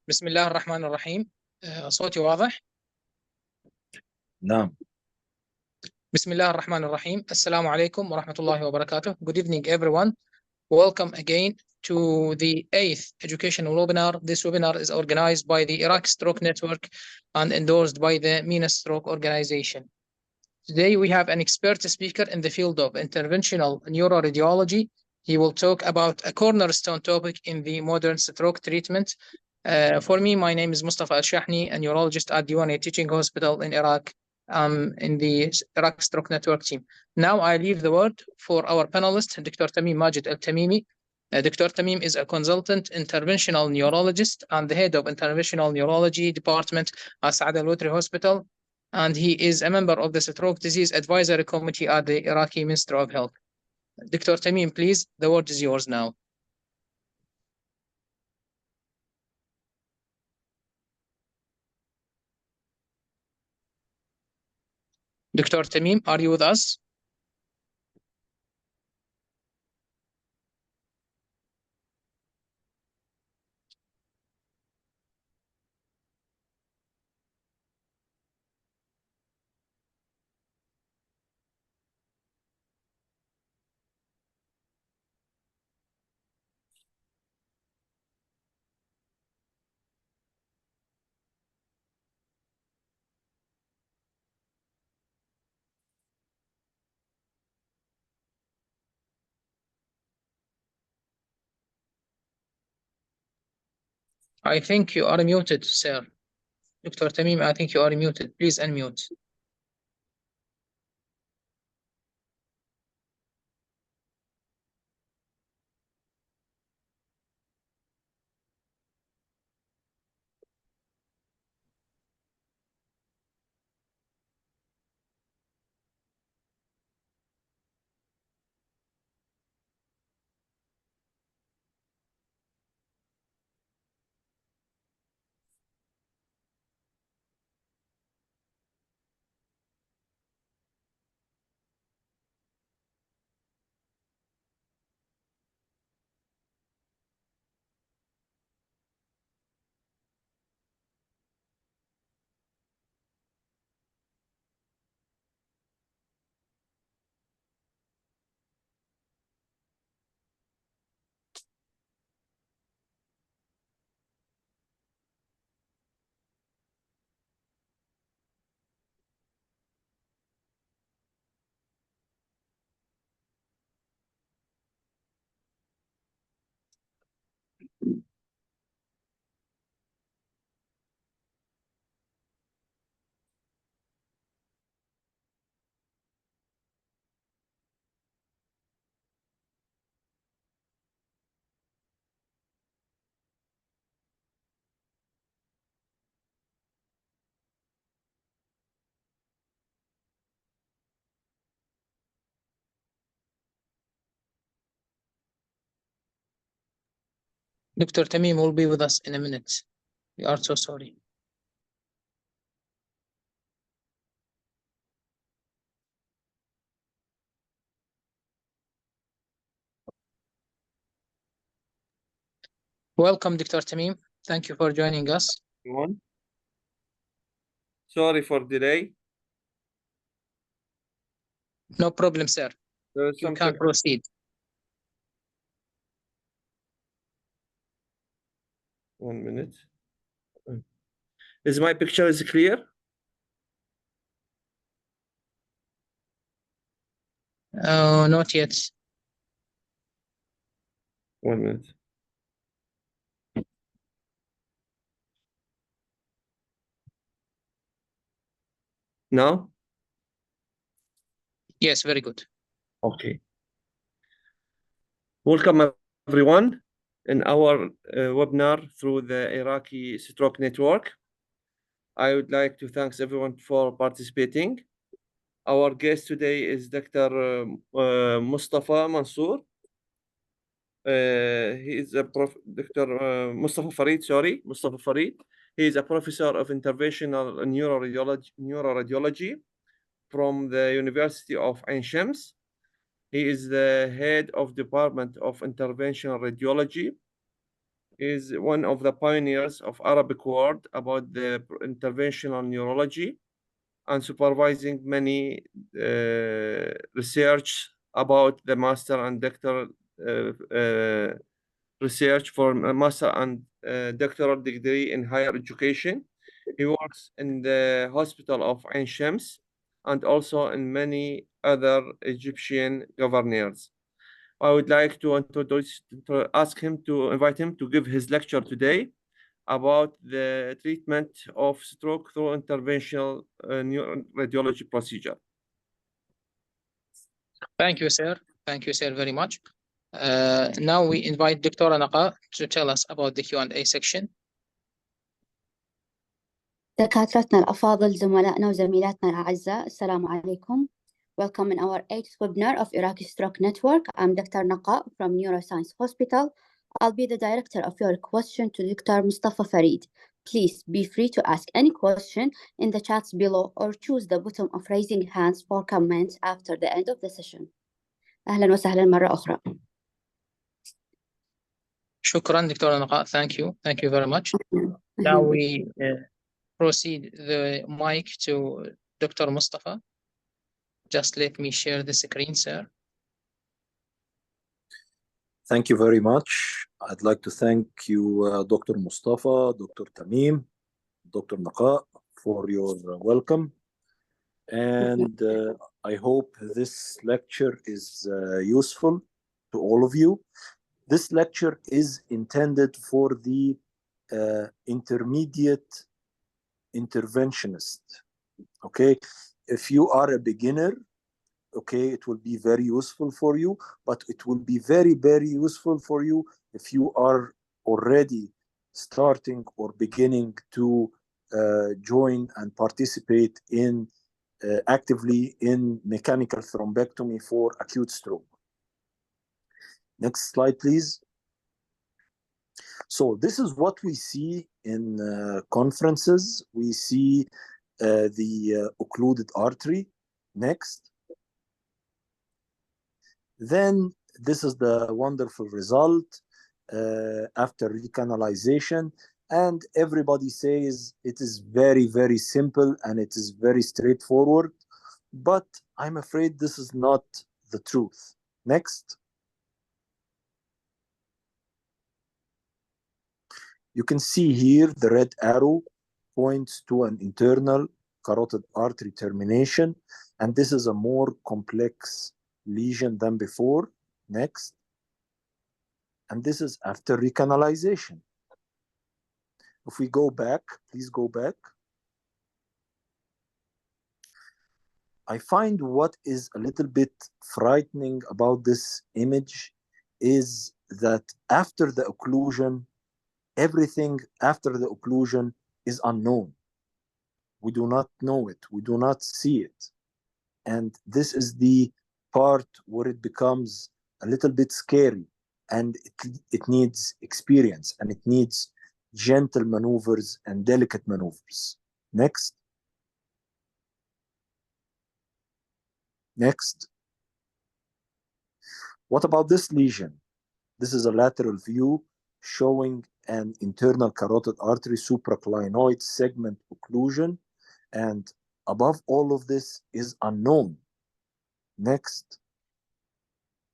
بسم الله الرحمن الرحيم. صوتي واضح؟ نعم. بسم الله الرحمن الرحيم. السلام عليكم ورحمة الله وبركاته. Good evening everyone. Welcome again to the 8th educational webinar. This webinar is organized by the Iraqi Stroke Network and endorsed by the MENA Stroke Organization. Today we have an expert speaker in the field of interventional neuroradiology. He will talk about a cornerstone topic in the modern stroke treatment. For me, my name is Mostafa Al-Shahni, a neurologist at Diwane Teaching Hospital in Iraq, in the Iraqi Stroke Network team. Now I leave the word for our panelist, Dr. Tamim Majid Al-Tamimi. Dr. Tamim is a consultant interventional neurologist and the head of interventional neurology department at Saad Al-Watri Hospital, and he is a member of the Stroke Disease Advisory Committee at the Iraqi Ministry of Health. Dr. Tamim, please, the word is yours now. Dr. Tamim, are you with us? I think you are muted, sir. Dr. Tamim, I think you are muted. Please unmute. Dr. Tamim will be with us in a minute. We are so sorry. Welcome, Dr. Tamim. Thank you for joining us. Sorry for delay. No problem, sir. You can proceed. 1 minute. Is my picture clear? Not yet. 1 minute. Now? Yes, very good. Okay. Welcome, everyone, in our webinar through the Iraqi Stroke Network. I would like to thank everyone for participating. Our guest today is Dr. Mostafa Mansour. He is a Dr. Mostafa Farid, sorry, Mostafa Farid. He is a professor of interventional neuroradiology from the University of Ainshams. He is the head of Department of Interventional Radiology. He is one of the pioneers of Arabic world about the interventional neurology and supervising many research about the master and doctoral research for a master and doctoral degree in higher education. He works in the hospital of Ainshams and also in many other Egyptian governors. I would like to invite him to give his lecture today about the treatment of stroke through interventional radiology procedure. Thank you, sir. Thank you, sir, very much. Now we invite Dr. Naqa to tell us about the Q&A section. دكاترتنا الأفاضل، زملائنا وزميلاتنا الأعزاء، السلام عليكم. Welcome in our 8th webinar of Iraqi Stroke Network. I'm Dr. Naqa from Neuroscience Hospital. I'll be the director of your question to Dr. Mostafa Farid. Please be free to ask any question in the chats below or choose the button of raising hands for comments after the end of the session. أهلا وسهلا مرة أخرى. شكرا دكتورة نقاء. Thank you. Thank you very much. Now we proceed the mic to Dr. Mostafa. Just let me share the screen, sir. Thank you very much. I'd like to thank you, Dr. Mostafa, Dr. Tamim, Dr. Naqa, for your welcome. And I hope this lecture is useful to all of you. This lecture is intended for the intermediate interventionist. Okay, if you are a beginner, okay, it will be very useful for you, but it will be very, very useful for you if you are already starting or beginning to join and participate in actively in mechanical thrombectomy for acute stroke. Next slide, please. So this is what we see in conferences. We see the occluded artery. Next. Then this is the wonderful result after recanalization. And everybody says it is very, very simple and it is very straightforward. But I'm afraid this is not the truth. Next. You can see here the red arrow points to an internal carotid artery termination. And this is a more complex lesion than before. Next. And this is after recanalization. If we go back, please go back. I find what is a little bit frightening about this image is that after the occlusion, everything after the occlusion is unknown. We do not know it. We do not see it. And this is the part where it becomes a little bit scary, and it needs experience, and it needs gentle maneuvers and delicate maneuvers. Next. Next. What about this lesion? This is a lateral view showing an internal carotid artery supraclinoid segment occlusion, and above all of this is unknown. Next.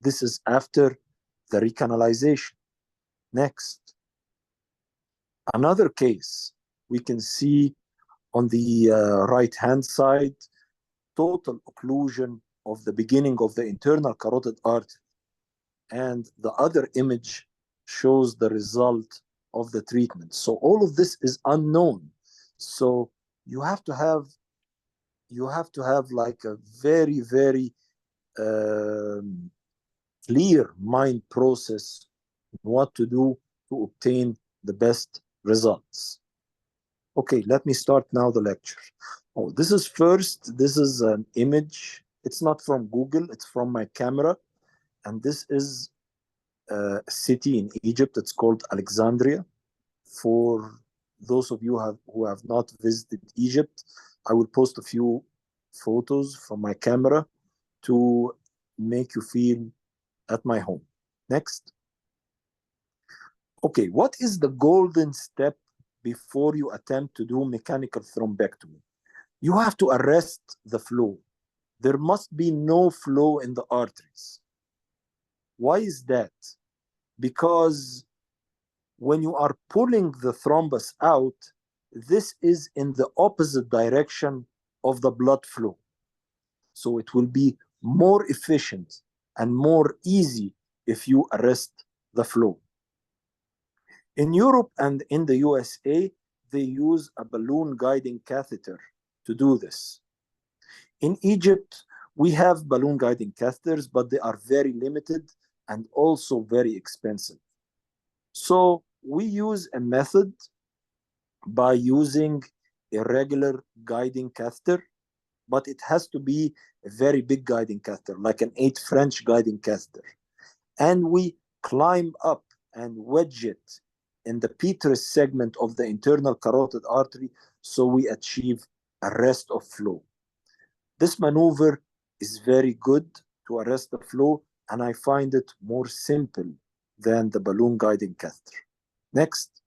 This is after the recanalization. Next. Another case, we can see on the right-hand side, total occlusion of the beginning of the internal carotid artery. And the other image shows the result of the treatment. So all of this is unknown. So you have to have like a very, very clear mind process what to do to obtain the best results. Okay, let me start now the lecture. Oh, this is an image. It's not from Google, it's from my camera. And this is a city in Egypt. It's called Alexandria. For those of you who have not visited Egypt, I will post a few photos from my camera to make you feel at my home. Next. Okay, what is the golden step before you attempt to do mechanical thrombectomy? You have to arrest the flow. There must be no flow in the arteries. Why is that? Because when you are pulling the thrombus out, this is in the opposite direction of the blood flow. So it will be more efficient and more easy if you arrest the flow. In Europe and in the USA, they use a balloon guiding catheter to do this. In Egypt, we have balloon guiding catheters, but they are very limited and also very expensive. So we use a method by using a regular guiding catheter, but it has to be a very big guiding catheter, like an 8 French guiding catheter. And we climb up and wedge it in the petrous segment of the internal carotid artery, so we achieve arrest of flow. This maneuver is very good to arrest the flow, and I find it more simple than the balloon guiding catheter. Next.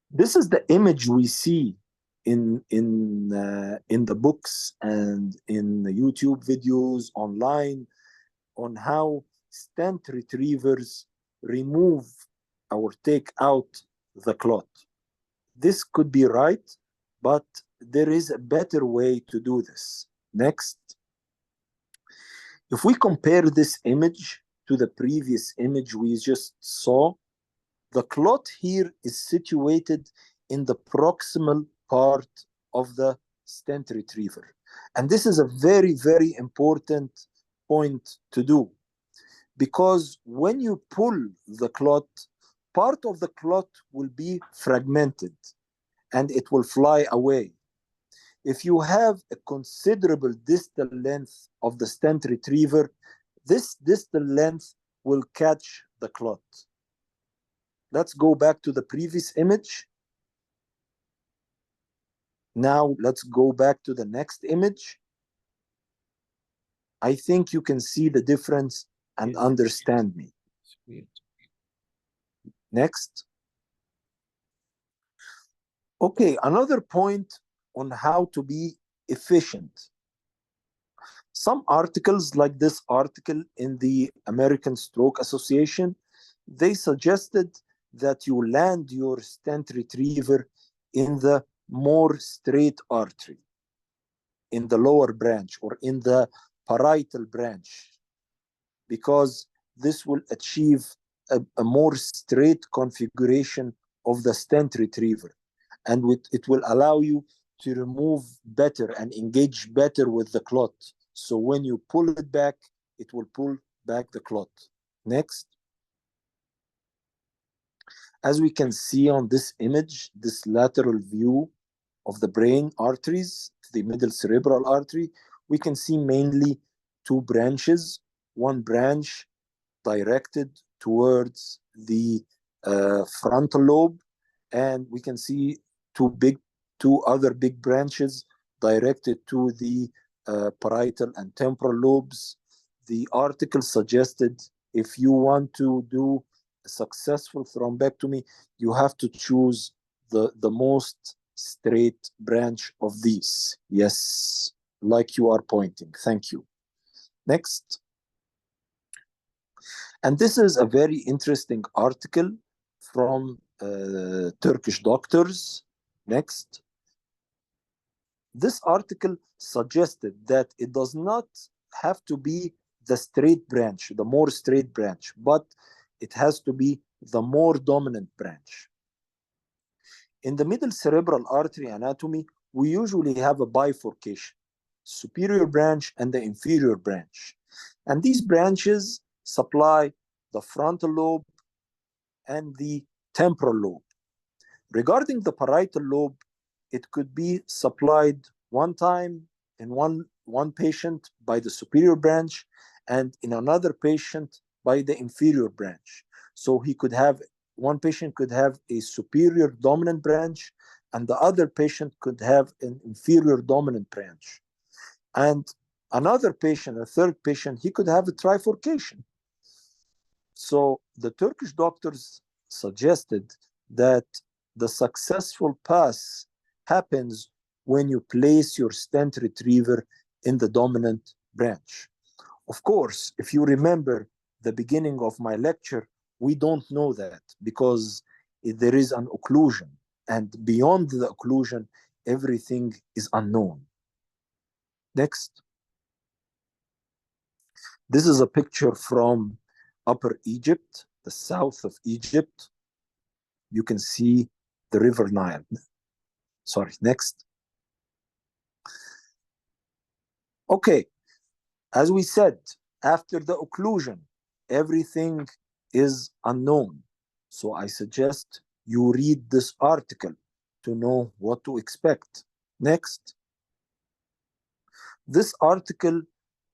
This is the image we see in the books and in the YouTube videos online on how stent retrievers remove or take out the clot. This could be right, but there is a better way to do this. Next. If we compare this image to the previous image we just saw, the clot here is situated in the proximal part of the stent retriever. And this is a very, very important point to do, because when you pull the clot, part of the clot will be fragmented and it will fly away. If you have a considerable distal length of the stent retriever, this distal length will catch the clot. Let's go back to the previous image. Now let's go back to the next image. I think you can see the difference and understand me. Next. Okay, another point on how to be efficient. Some articles, like this article in the American Stroke Association, they suggested that you land your stent retriever in the more straight artery, in the lower branch or in the parietal branch, because this will achieve a more straight configuration of the stent retriever, and it will allow you to remove better and engage better with the clot. So when you pull it back, it will pull back the clot. Next. As we can see on this image, this lateral view of the brain arteries, the middle cerebral artery, we can see mainly two branches. One branch directed towards the frontal lobe, and we can see two other big branches directed to the parietal and temporal lobes. The article suggested if you want to do a successful thrombectomy, you have to choose the most straight branch of these. Yes, like you are pointing. Thank you. Next. And this is a very interesting article from Turkish doctors. Next. This article suggested that it does not have to be the straight branch, the more straight branch, but it has to be the more dominant branch. In the middle cerebral artery anatomy, we usually have a bifurcation, superior branch and the inferior branch. And these branches supply the frontal lobe and the temporal lobe. Regarding the parietal lobe, it could be supplied one time in one patient by the superior branch and in another patient by the inferior branch. So one patient could have a superior dominant branch and the other patient could have an inferior dominant branch. And Another patient, a third patient, he could have a trifurcation. So the Turkish doctors suggested that the successful pass happens when you place your stent retriever in the dominant branch. Of course, if you remember the beginning of my lecture, we don't know that because there is an occlusion, and beyond the occlusion, everything is unknown. Next. This is a picture from Upper Egypt, the south of Egypt. You can see the River Nile. Sorry, next. Okay, as we said, after the occlusion, everything is unknown. So I suggest you read this article to know what to expect. Next. This article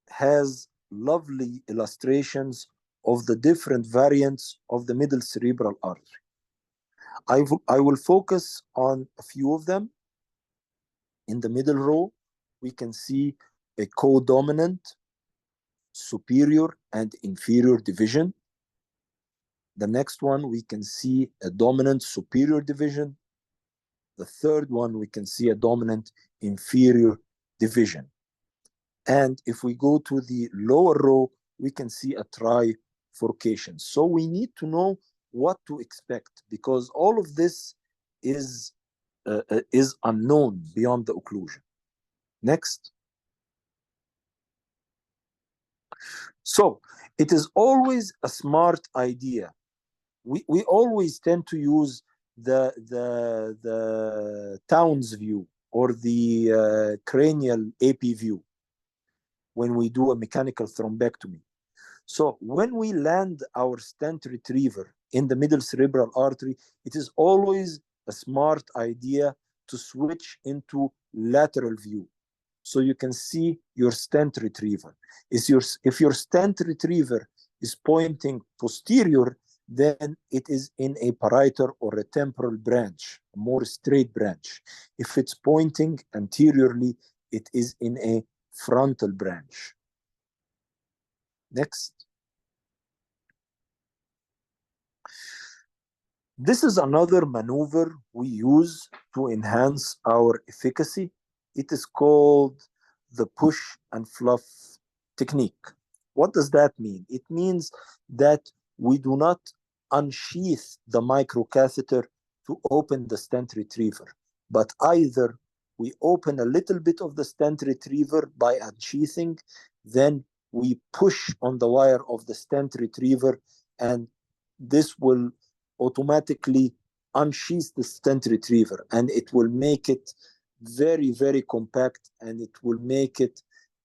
has lovely illustrations of the different variants of the middle cerebral artery. I will focus on a few of them. In the middle row, we can see a codominant, superior and inferior division. The next one, we can see a dominant superior division. The third one, we can see a dominant inferior division. And if we go to the lower row, we can see a trifurcation. So we need to know what to expect because all of this is unknown beyond the occlusion. Next. So it is always a smart idea. We always tend to use the Townes view or the cranial AP view when we do a mechanical thrombectomy. So when we land our stent retriever in the middle cerebral artery, it is always a smart idea to switch into lateral view. So you can see your stent retriever. If your stent retriever is pointing posterior, then it is in a parietal or a temporal branch, a more straight branch. If it's pointing anteriorly, it is in a frontal branch. Next. This is another maneuver we use to enhance our efficacy. It is called the push and fluff technique. What does that mean? It means that we do not unsheath the microcatheter to open the stent retriever, but either we open a little bit of the stent retriever by unsheathing, then we push on the wire of the stent retriever, and this will automatically unsheath the stent retriever, and it will make it very, very compact, and it will make it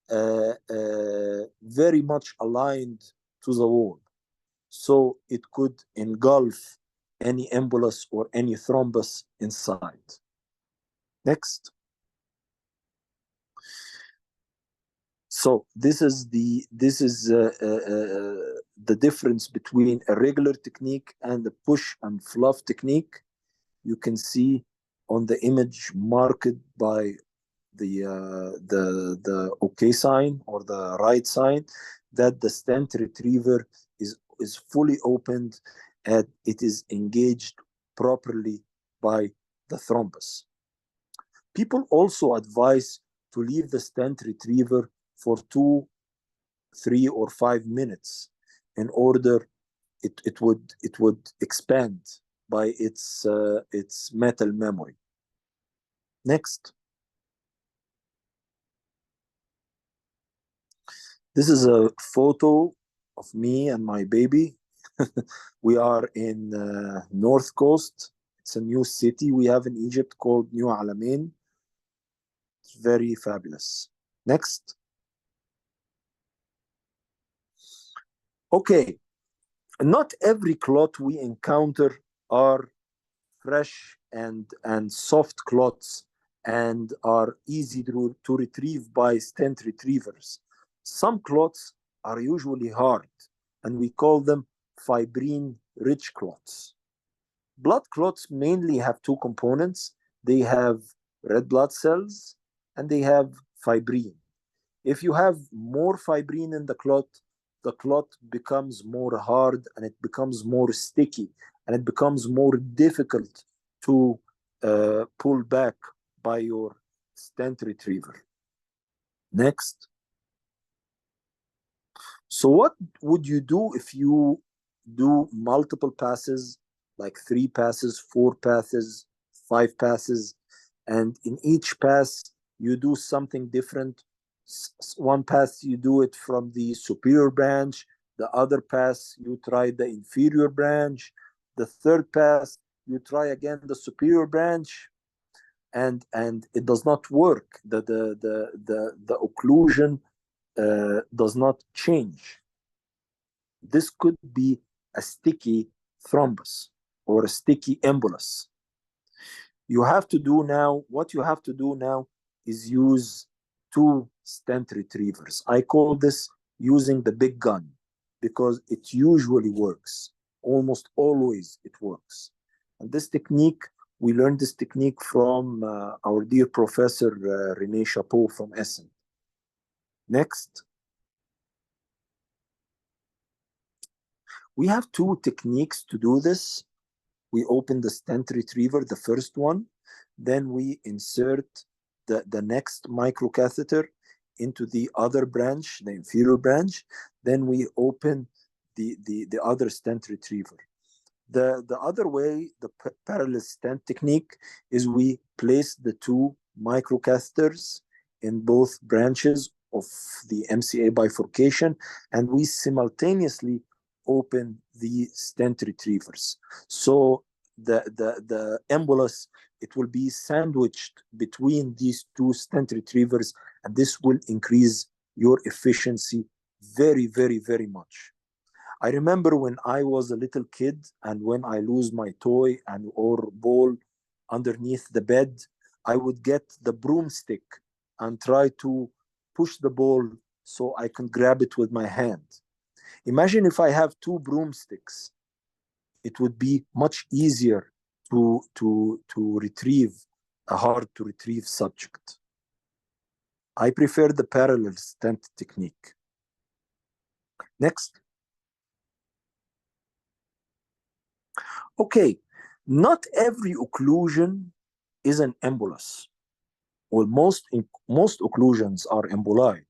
very much aligned to the wall. So it could engulf any embolus or any thrombus inside. Next. So this is the difference between a regular technique and the push and fluff technique. You can see on the image marked by the OK sign or the right sign that the stent retriever is fully opened and it is engaged properly by the thrombus. People also advise to leave the stent retriever for 2, 3, or 5 minutes in order it would expand by its metal memory. Next. This is a photo of me and my baby. We are in North Coast. It's a new city we have in Egypt called New Alamein. It's very fabulous. Next. Okay, not every clot we encounter are fresh and soft clots and are easy to retrieve by stent retrievers. Some clots are usually hard, and we call them fibrin-rich clots. Blood clots mainly have two components. They have red blood cells, and they have fibrin. If you have more fibrin in the clot becomes more hard and it becomes more sticky and it becomes more difficult to pull back by your stent retriever. Next. So what would you do if you do multiple passes, like 3 passes, 4 passes, 5 passes, and in each pass you do something different? One pass you do it from the superior branch, the other pass you try the inferior branch, the third pass you try again the superior branch, and it does not work. The occlusion does not change. This could be a sticky thrombus or a sticky embolus. What you have to do now is use 2 stent retrievers. I call this using the big gun because it usually works. Almost always it works. And this technique, we learned this technique from our dear professor René Chapeau from Essen. Next. We have 2 techniques to do this. We open the stent retriever, the first one, then we insert the next microcatheter into the other branch, the inferior branch, then we open the other stent retriever. The other way, the parallel stent technique, is we place the 2 microcatheters in both branches of the MCA bifurcation, and we simultaneously open the stent retrievers. So the embolus, it will be sandwiched between these 2 stent retrievers, and this will increase your efficiency very, very, very much. I remember when I was a little kid and when I lose my toy or ball underneath the bed, I would get the broomstick and try to push the ball so I can grab it with my hand. Imagine if I have 2 broomsticks, it would be much easier to retrieve a hard to retrieve subject. I prefer the parallel stent technique. Next. Okay, not every occlusion is an embolus. Well, most occlusions are emboli,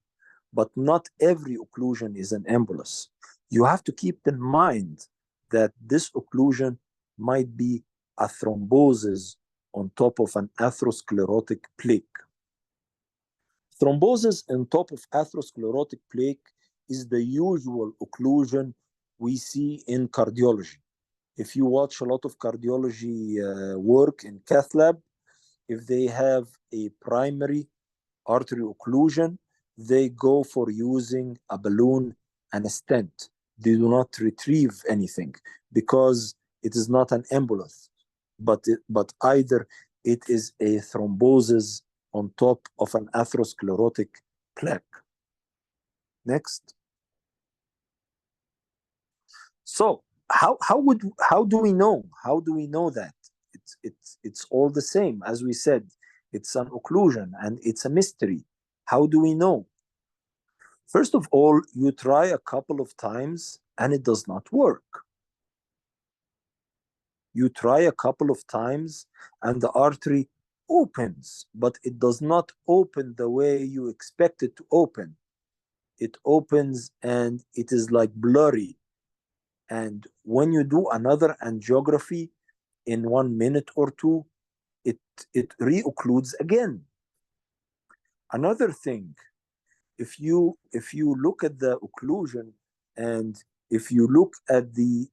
but not every occlusion is an embolus. You have to keep in mind that this occlusion might be a thrombosis on top of an atherosclerotic plaque. Thrombosis on top of atherosclerotic plaque is the usual occlusion we see in cardiology. If you watch a lot of cardiology work in cath lab, if they have a primary artery occlusion, they go for using a balloon and a stent. They do not retrieve anything because it is not an embolus, but either it is a thrombosis on top of an atherosclerotic plaque. Next. So how do we know? How do we know that? It's all the same. As we said, it's an occlusion and it's a mystery. How do we know? First of all, you try a couple of times and it does not work. You try a couple of times and the artery opens, but it does not open the way you expect it to open. It opens and it is like blurry. And when you do another angiography in 1 minute or 2, it re-occludes again. Another thing, if you look at the occlusion and if you look at the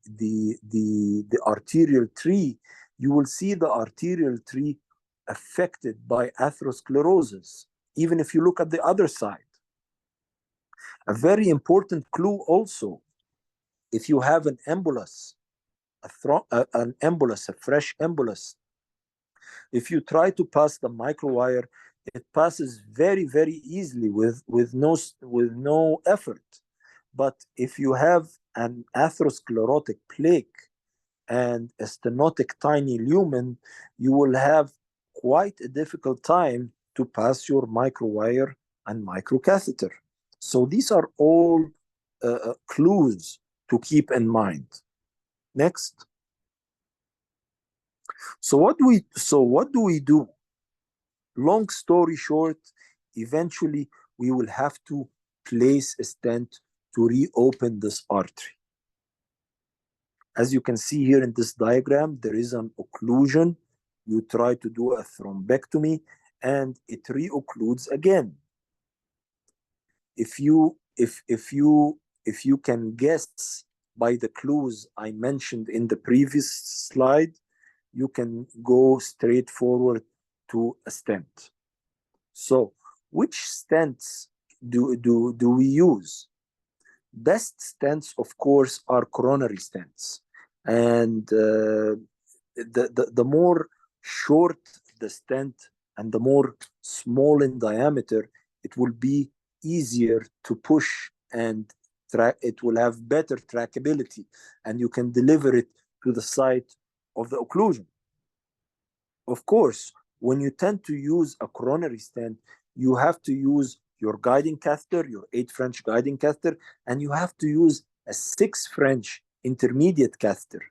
arterial tree, you will see the arterial tree affected by atherosclerosis, even if you look at the other side. A very important clue also, if you have an embolus, a fresh embolus, if you try to pass the microwire, it passes very, very easily with no effort. But if you have an atherosclerotic plaque and a stenotic tiny lumen, you will have quite a difficult time to pass your microwire and microcatheter. So these are all clues to keep in mind. Next. So what do we do? Long story short, eventually we will have to place a stent to reopen this artery. As you can see here in this diagram, there is an occlusion. You try to do a thrombectomy and it reoccludes again. If you can guess by the clues I mentioned in the previous slide, you can go straight forward to a stent. So which stents do we use? Best stents, of course, are coronary stents. And the more short the stent and the more small in diameter, it will be easier to push and it will have better trackability and you can deliver it to the site of the occlusion. Of course, when you tend to use a coronary stent, you have to use your guiding catheter, your 8 French guiding catheter, and you have to use a 6 French intermediate catheter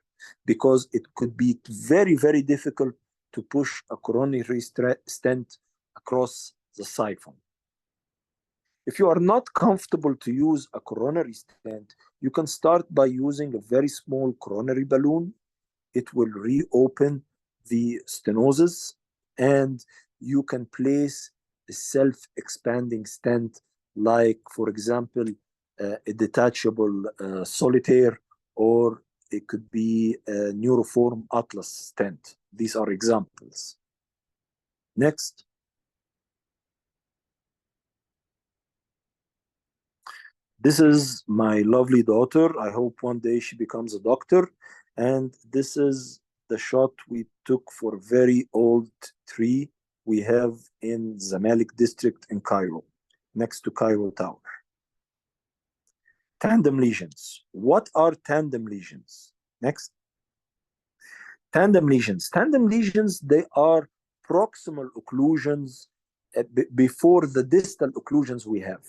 because it could be very, very difficult to push a coronary stent across the siphon. If you are not comfortable to use a coronary stent, you can start by using a very small coronary balloon. It will reopen the stenosis and you can place a self-expanding stent like, for example, a detachable solitaire, or it could be a Neuroform Atlas stent. These are examples. Next. This is my lovely daughter. I hope one day she becomes a doctor. And this is the shot we took for a very old tree we have in Zamalek district in Cairo, next to Cairo Tower. Tandem lesions. What are tandem lesions? Next. Tandem lesions. Tandem lesions, they are proximal occlusions before the distal occlusions we have.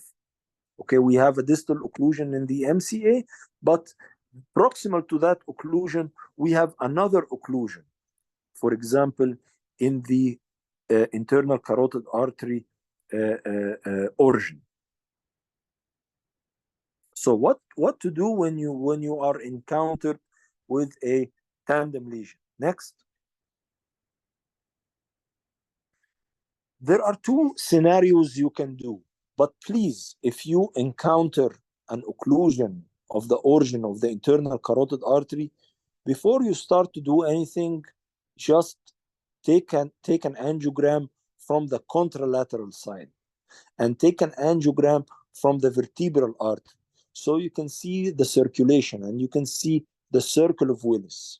Okay, we have a distal occlusion in the MCA, but proximal to that occlusion, we have another occlusion. For example, in the internal carotid artery origin. So what to do when you are encountered with a tandem lesion? Next. There are 2 scenarios you can do. But please, if you encounter an occlusion of the origin of the internal carotid artery, before you start to do anything, just take an angiogram from the contralateral side and take an angiogram from the vertebral artery. So you can see the circulation and you can see the circle of Willis.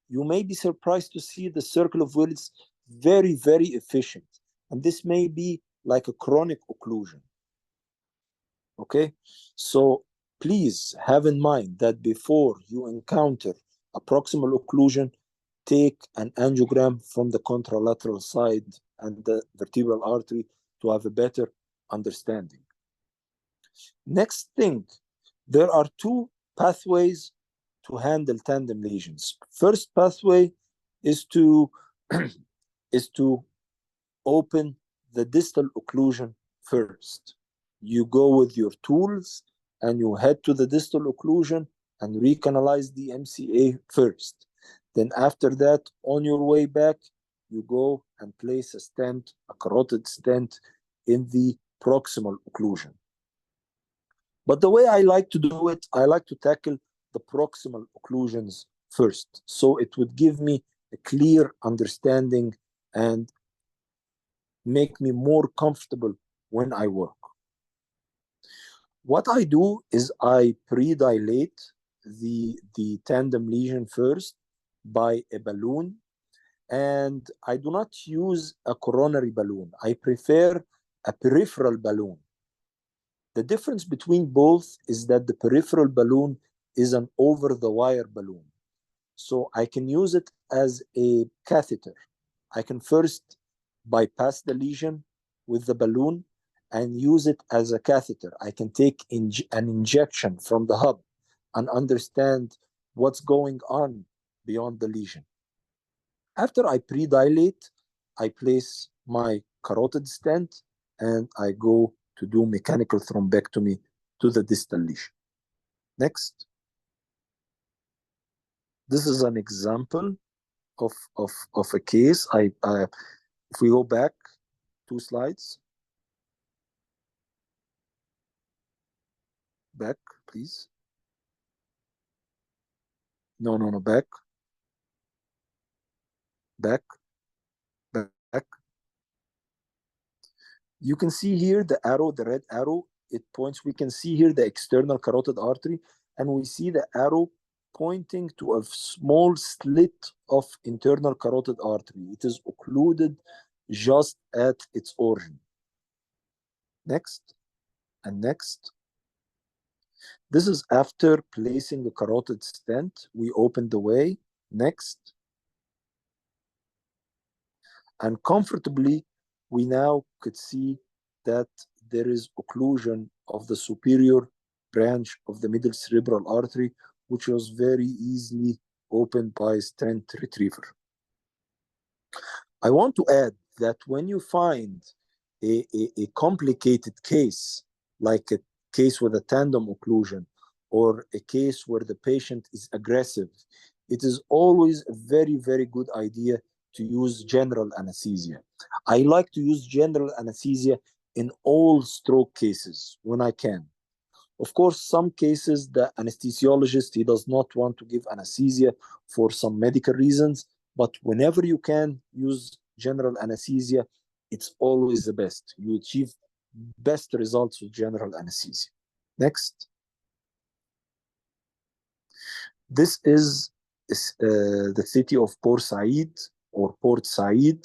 You may be surprised to see the circle of Willis very, very efficient. And this may be like a chronic occlusion. Okay, so please have in mind that before you encounter a proximal occlusion, take an angiogram from the contralateral side and the vertebral artery to have a better understanding. Next thing, there are 2 pathways to handle tandem lesions. First pathway is to open the distal occlusion first. You go with your tools and you head to the distal occlusion and recanalize the MCA first. Then after that, on your way back, you go and place a stent, a carotid stent, in the proximal occlusion. But the way I like to do it, I like to tackle the proximal occlusions first. So it would give me a clear understanding and make me more comfortable when I work. What I do is I pre-dilate the tandem lesion first by a balloon, and I do not use a coronary balloon. I prefer a peripheral balloon. The difference between both is that the peripheral balloon is an over-the-wire balloon. So I can use it as a catheter. I can first bypass the lesion with the balloon, and use it as a catheter. I can take an injection from the hub and understand what's going on beyond the lesion. After I pre-dilate, I place my carotid stent and I go to do mechanical thrombectomy to the distal lesion. Next. This is an example of a case. If we go back 2 slides. Back, please. No, back. Back. You can see here the arrow, the red arrow, it points. We can see here the external carotid artery, and we see the arrow pointing to a small slit of internal carotid artery. It is occluded just at its origin. Next, and next. This is after placing the carotid stent. We open the way. Next. And comfortably, we now could see that there is occlusion of the superior branch of the middle cerebral artery, which was very easily opened by stent retriever. I want to add that when you find a complicated case, like a case with a tandem occlusion or a case where the patient is aggressive, it is always a very, very good idea to use general anesthesia. I like to use general anesthesia in all stroke cases when I can. Of course, some cases, the anesthesiologist, he does not want to give anesthesia for some medical reasons, but whenever you can use general anesthesia, it's always the best. You achieve best results with general anesthesia. Next. This is the city of Port Said or Port Said.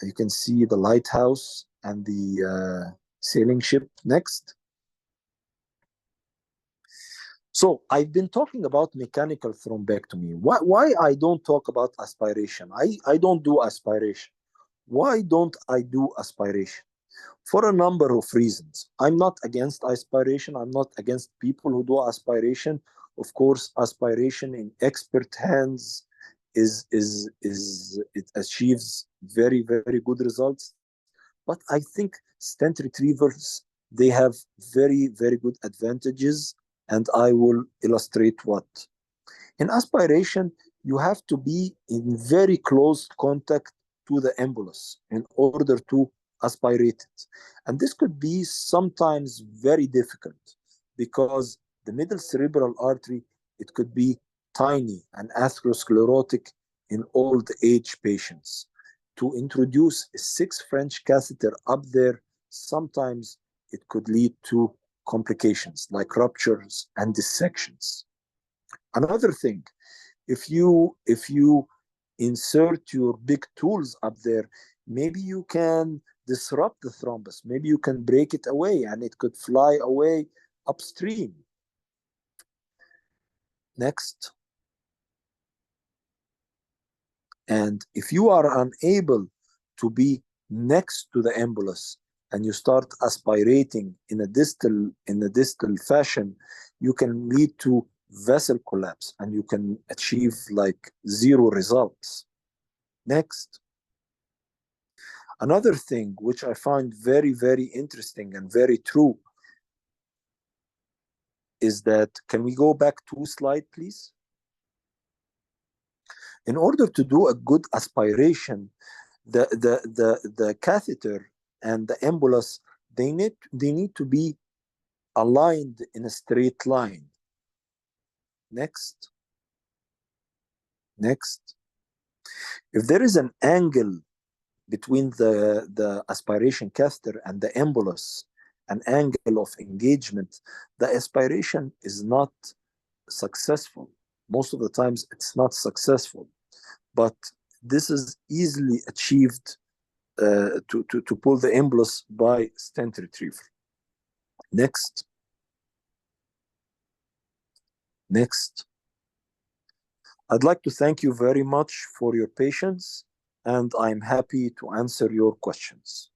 You can see the lighthouse and the sailing ship. Next. So I've been talking about mechanical thrombectomy. Why I don't talk about aspiration? I don't do aspiration. Why don't I do aspiration? For a number of reasons. I'm not against aspiration. I'm not against people who do aspiration. Of course, aspiration in expert hands it achieves very, very good results. But I think stent retrievers, they have very, very good advantages, and I will illustrate what. In aspiration, you have to be in very close contact to the embolus in order to aspirate it. And this could be sometimes very difficult because the middle cerebral artery, it could be tiny and atherosclerotic in old age patients. To introduce a 6 French catheter up there, sometimes it could lead to complications like ruptures and dissections. Another thing, if you insert your big tools up there, maybe you can disrupt the thrombus. Maybe you can break it away and it could fly away upstream. Next. And if you are unable to be next to the embolus and you start aspirating in a distal fashion, you can lead to vessel collapse and you can achieve like 0 results. Next. Another thing which I find very, very interesting and very true is that, can we go back 2 slides, please? In order to do a good aspiration, the catheter and the embolus, they need to be aligned in a straight line. Next. Next. If there is an angle between the aspiration catheter and the embolus, an angle of engagement, the aspiration is not successful. Most of the times it's not successful, but this is easily achieved to pull the embolus by stent retriever. Next. Next. I'd like to thank you very much for your patience, and I'm happy to answer your questions.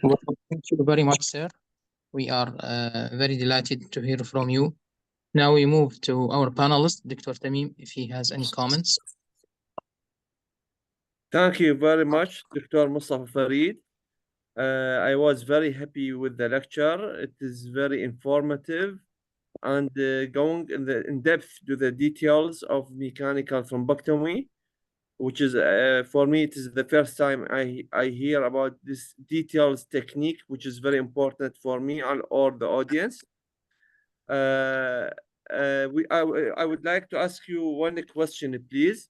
Well, thank you very much, sir. We are very delighted to hear from you. Now we move to our panelist, Dr. Tamim, if he has any comments. Thank you very much, Dr. Mostafa Farid. I was very happy with the lecture. It is very informative and going in depth to the details of mechanical thrombectomy, which is for me it is the first time I hear about this details technique, which is very important for me and or the audience. I would like to ask you one question, please.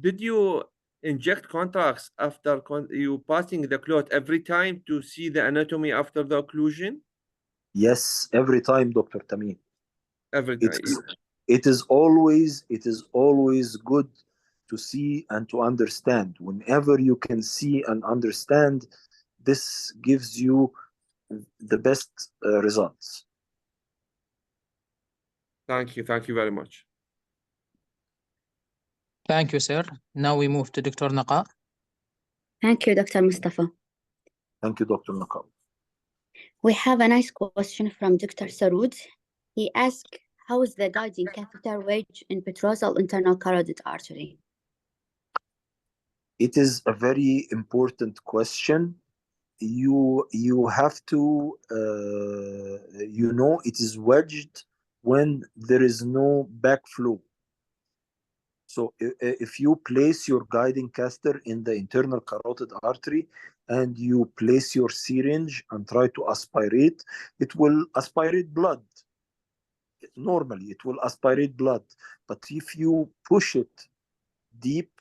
Did you inject contracts after you passing the clot every time to see the anatomy after the occlusion? Yes, every time, Dr. Tamim. Every time. It is always good to see and to understand. Whenever you can see and understand, this gives you the best results. Thank you very much. Thank you, sir. Now we move to Dr. Naqa. Thank you, Dr. Mostafa. Thank you, Dr. Naqa. We have a nice question from Dr. Farid. He asked, how is the guiding catheter wedge in petrosal internal carotid artery? It is a very important question. You have to, it is wedged when there is no backflow. So if you place your guiding catheter in the internal carotid artery and you place your syringe and try to aspirate, it will aspirate blood. Normally, it will aspirate blood. But if you push it deep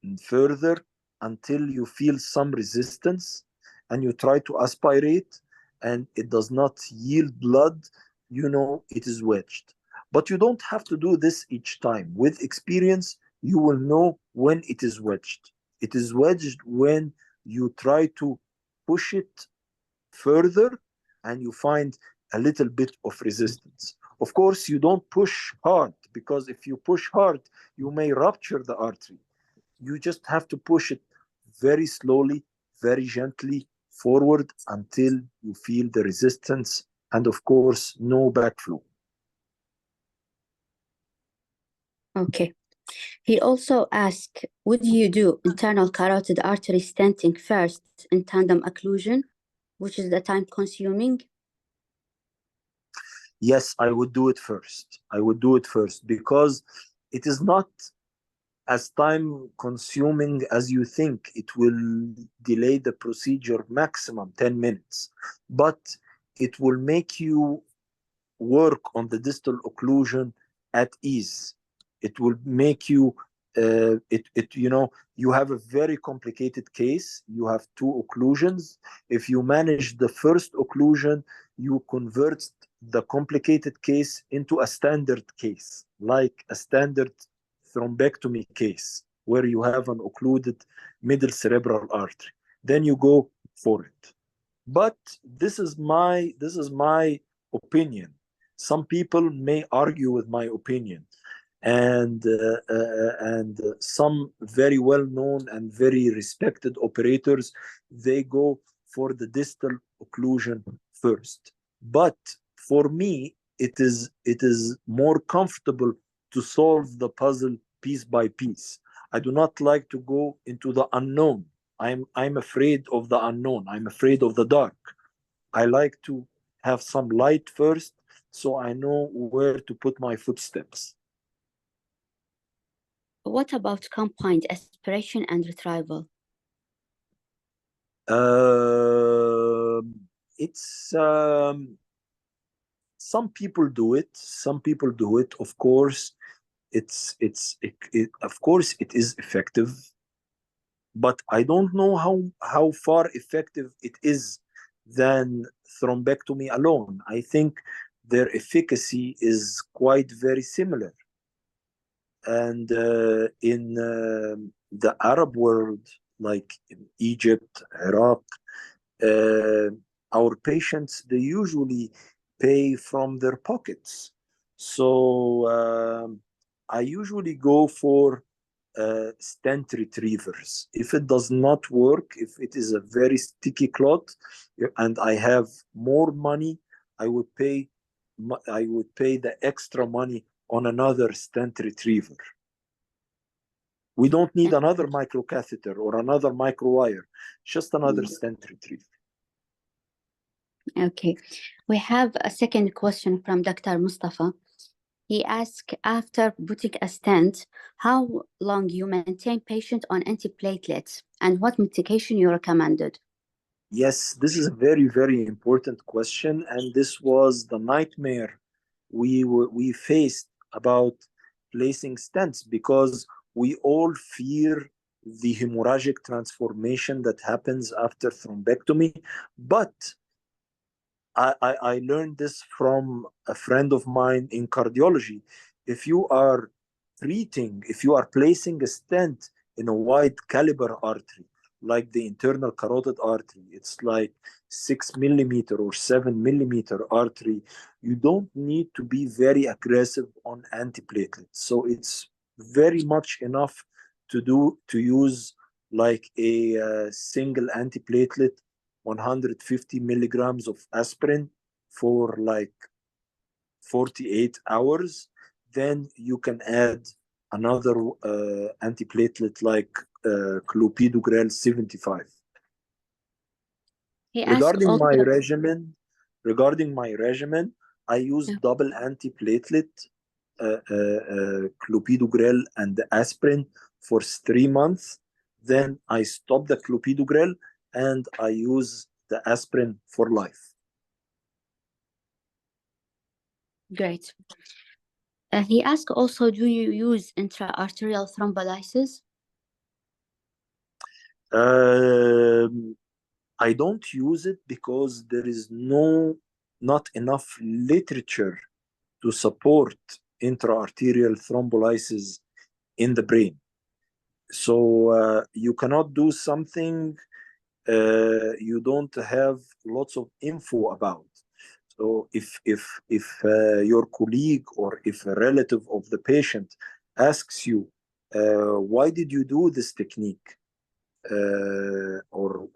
and further until you feel some resistance and you try to aspirate and it does not yield blood, it is wedged. But you don't have to do this each time. With experience, you will know when it is wedged. It is wedged when you try to push it further and you find a little bit of resistance. Of course, you don't push hard, because if you push hard, you may rupture the artery. You just have to push it very slowly, very gently forward until you feel the resistance, and of course, no backflow. Okay. He also asked, would you do internal carotid artery stenting first in tandem occlusion, which is the time consuming? Yes, I would do it first. I would do it first because it is not as time consuming as you think. It will delay the procedure maximum 10 minutes, but it will make you work on the distal occlusion at ease. It will make you, you have a very complicated case. You have two occlusions. If you manage the first occlusion, you convert the complicated case into a standard case, like a standard thrombectomy case, where you have an occluded middle cerebral artery. Then you go for it. But this is my opinion. Some people may argue with my opinion, and some very well-known and very respected operators, they go for the distal occlusion first. But for me, it is more comfortable to solve the puzzle piece by piece. I do not like to go into the unknown. I'm afraid of the unknown. I'm afraid of the dark. I like to have some light first, so I know where to put my footsteps. What about combined aspiration and retrieval? It's some people do it. Some people do it. Of course, of course it is effective, but I don't know how far effective it is than thrombectomy alone. I think their efficacy is quite very similar. And in the Arab world, like in Egypt, Iraq, our patients, they usually pay from their pockets. So I usually go for stent retrievers. If it does not work, if it is a very sticky clot, and I have more money, I would pay the extra money on another stent retriever. We don't need another microcatheter or another microwire, just another stent retriever. Okay, we have a second question from Dr. Mostafa. He asked, after putting a stent, how long you maintain patient on antiplatelets and what medication you recommended? Yes, this is a very, very important question, and this was the nightmare we faced about placing stents, because we all fear the hemorrhagic transformation that happens after thrombectomy. But I learned this from a friend of mine in cardiology. If you are placing a stent in a wide caliber artery, like the internal carotid artery, it's like 6 millimeter or 7 millimeter artery, you don't need to be very aggressive on antiplatelets. So it's very much enough to use like a single antiplatelet, 150 milligrams of aspirin for like 48 hours. Then you can add another antiplatelet like clopidogrel 75. Regarding my regimen, I use double antiplatelet, clopidogrel and aspirin for 3 months. Then I stop the clopidogrel and I use the aspirin for life. Great. He asked also, do you use intra-arterial thrombolysis? I don't use it because there is not enough literature to support intra-arterial thrombolysis in the brain. So you cannot do something you don't have lots of info about. So if your colleague or if a relative of the patient asks you, why did you do this technique? Or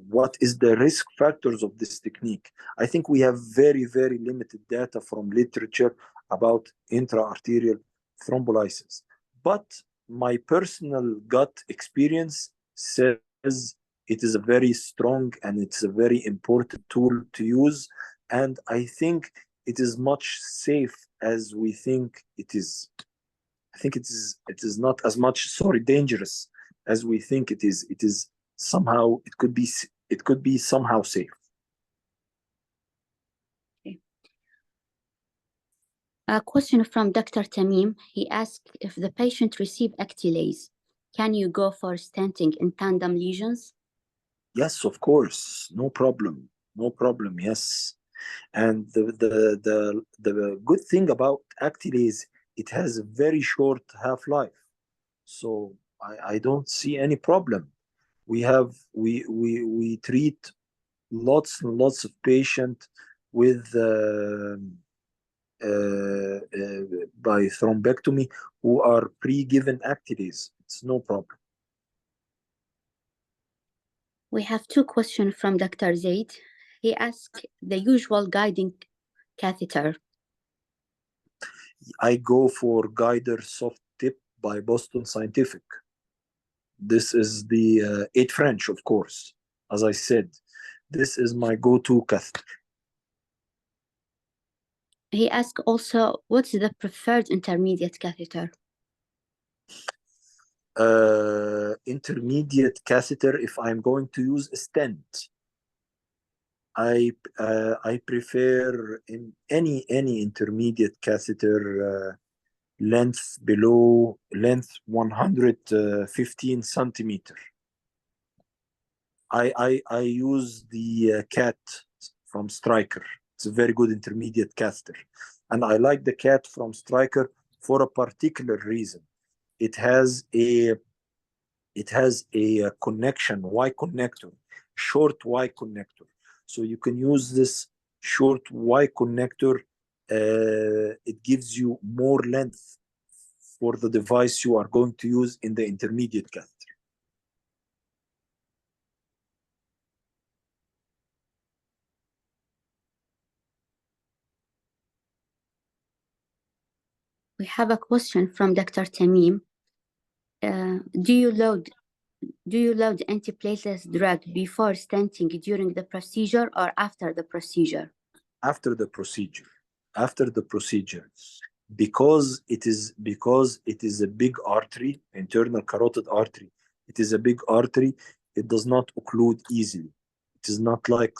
what is the risk factors of this technique? I think we have very, very limited data from literature about intra-arterial thrombolysis. But my personal gut experience says it is a very strong and it's a very important tool to use. And I think it is much safe as we think it is. I think it is not as much, dangerous as we think it is. It is somehow, it could be somehow safe. Okay. A question from Dr. Tamim. He asked, if the patient receives actylase, can you go for stenting in tandem lesions? Yes, of course, no problem, yes. And the good thing about actylase, it has a very short half-life, so I don't see any problem. We treat lots and lots of patients with by thrombectomy who are pre-given actylase. It's no problem. We have 2 questions from Dr. Zaid. He asked the usual guiding catheter. I go for Guider Soft Tip by Boston Scientific. This is the 8 French, of course. As I said, this is my go-to catheter. He asked also, what's the preferred intermediate catheter? Intermediate catheter, if I'm going to use a stent, I prefer in any intermediate catheter length 115 centimeter. I use the CAT from Stryker. It's a very good intermediate catheter, and I like the CAT from Stryker for a particular reason. It has a connection, Y connector, short Y connector. So you can use this short Y connector. It gives you more length for the device you are going to use in the intermediate catheter. We have a question from Dr. Tamim. Do you load antiplatelet drug before stenting during the procedure or after the procedure? After the procedure. After the procedure. Because it is a big artery, internal carotid artery. It is a big artery. It does not occlude easily. It is not like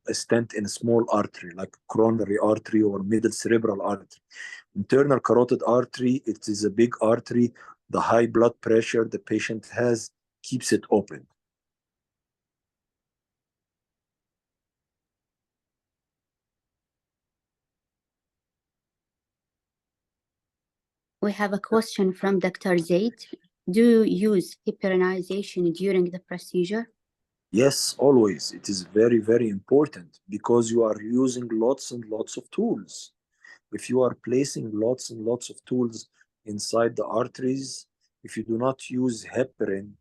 a stent in a small artery, like coronary artery or middle cerebral artery. Internal carotid artery, it is a big artery. The high blood pressure the patient has keeps it open. We have a question from Dr. Zaid. Do you use heparinization during the procedure? Yes, always. It is very, very important because you are using lots and lots of tools. If you are placing lots and lots of tools inside the arteries, if you do not use heparin,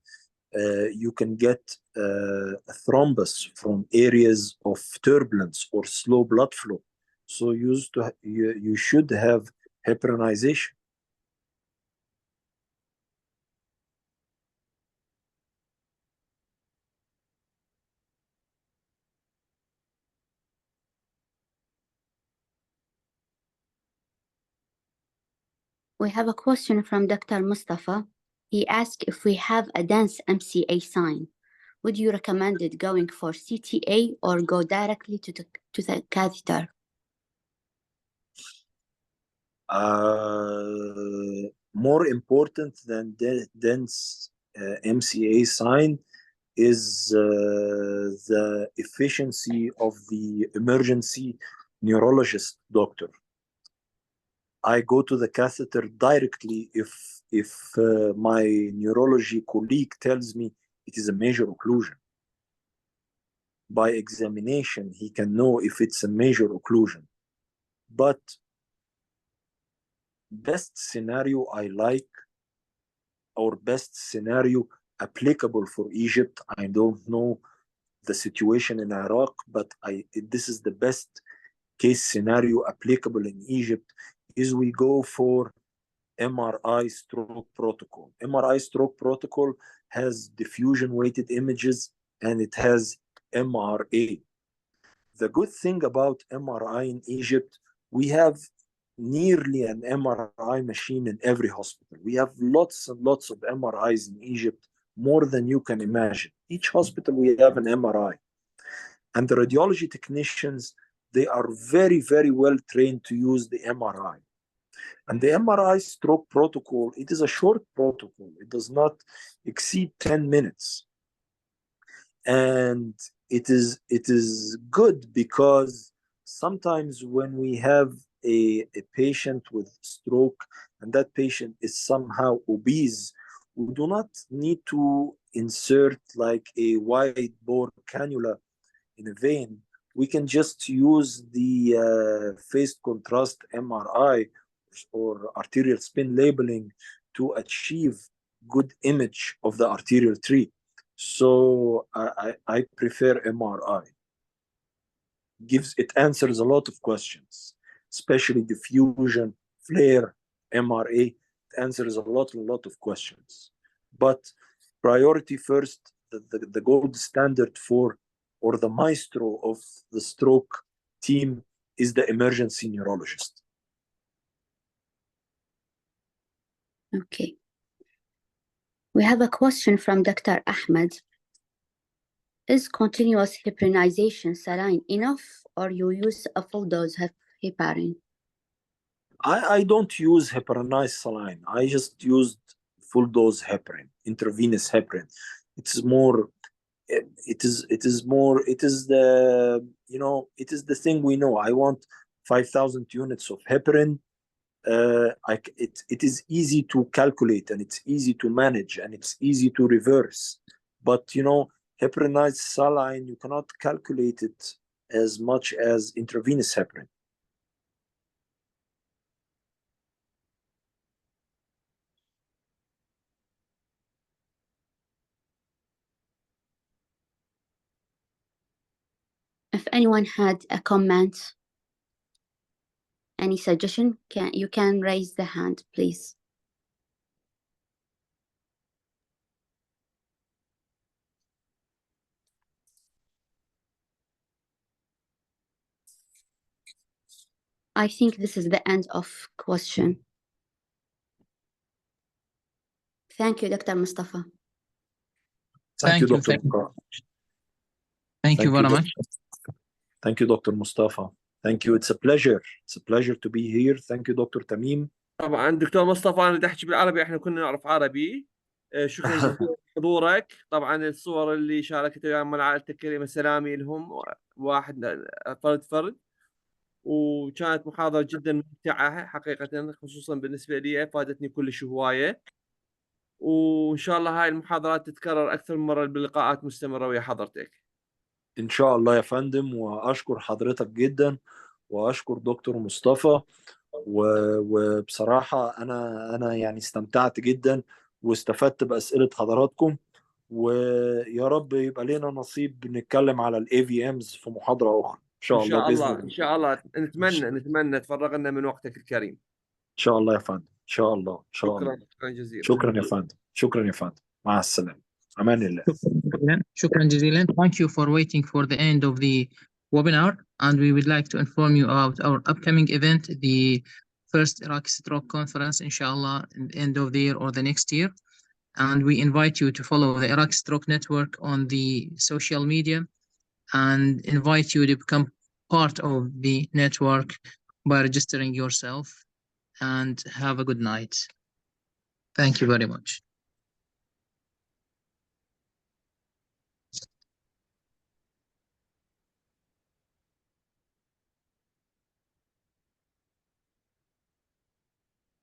you can get a thrombus from areas of turbulence or slow blood flow. So you should have heparinization. We have a question from Dr. Mostafa. He asked if we have a dense MCA sign. Would you recommend it going for CTA or go directly to the catheter? More important than dense MCA sign is the efficiency of the emergency neurologist doctor. I go to the catheter directly if my neurology colleague tells me it is a major occlusion. By examination, he can know if it's a major occlusion. But best scenario I like, or best scenario applicable for Egypt, I don't know the situation in Iraq, but this is the best case scenario applicable in Egypt, is we go for MRI stroke protocol. MRI stroke protocol has diffusion weighted images and it has MRA. The good thing about MRI in Egypt, we have nearly an MRI machine in every hospital. We have lots and lots of MRIs in Egypt, more than you can imagine. Each hospital we have an MRI. And the radiology technicians, they are very, very well trained to use the MRI. And the MRI stroke protocol, it is a short protocol. It does not exceed 10 minutes. And it is good because sometimes when we have a patient with stroke and that patient is somehow obese, we do not need to insert like a wide bore cannula in a vein. We can just use the phased contrast MRI or arterial spin labeling to achieve good image of the arterial tree. So I prefer MRI. It answers a lot of questions, especially diffusion, flare, MRA. It answers a lot of questions. But priority first, the gold standard for, or the maestro of the stroke team is the emergency neurologist. Okay. We have a question from Dr. Ahmed. Is continuous heparinization saline enough, or you use a full dose of heparin? I don't use heparinized saline. I just used full dose heparin, intravenous heparin. It is the thing we know. I want 5,000 units of heparin. It is easy to calculate and it's easy to manage and it's easy to reverse. But heparinized saline, you cannot calculate it as much as intravenous heparin. If anyone had a comment, any suggestion, you can raise the hand, please. I think this is the end of question. Thank you, Dr. Mostafa. Thank you, Dr. Thank you. Mustafa. Thank you very much. Thank you, Dr. Mustafa. Thank you. It's a pleasure. It's a pleasure to be here. Thank you, Dr. Tamim. طبعا دكتور مصطفى انا بدي احكي بالعربي، احنا كنا نعرف عربي. شكرا جزيلا لحضورك. طبعا الصور اللي شاركت وياهم من عائلتك الكريمه سلامي لهم واحد فرد، وكانت محاضره جدا ممتعه حقيقه، خصوصا بالنسبه لي افادتني كلش هوايه، وان شاء الله هاي المحاضرات تتكرر اكثر من مره باللقاءات مستمره ويا حضرتك. إن شاء الله يا فندم، وأشكر حضرتك جدا وأشكر دكتور مصطفى، وبصراحة أنا يعني استمتعت جدا واستفدت بأسئلة حضراتكم، ويا رب يبقى لنا نصيب نتكلم على الاي في امز في محاضرة أخرى إن شاء الله بإذن الله. ان شاء الله نتمنى تفرغ لنا من وقتك الكريم. إن شاء الله يا فندم، إن شاء الله، إن شاء الله. شكرا جزيلا. شكرا يا فندم، شكرا يا فندم، مع السلامة، أمان الله. شكرا جزيلا. Thank you for waiting for the end of the webinar, and we would like to inform you about our upcoming event, the first Iraqi Stroke Conference, inshallah, at the end of the year or the next year. And we invite you to follow the Iraqi Stroke Network on the social media and invite you to become part of the network by registering yourself. And have a good night. Thank you very much.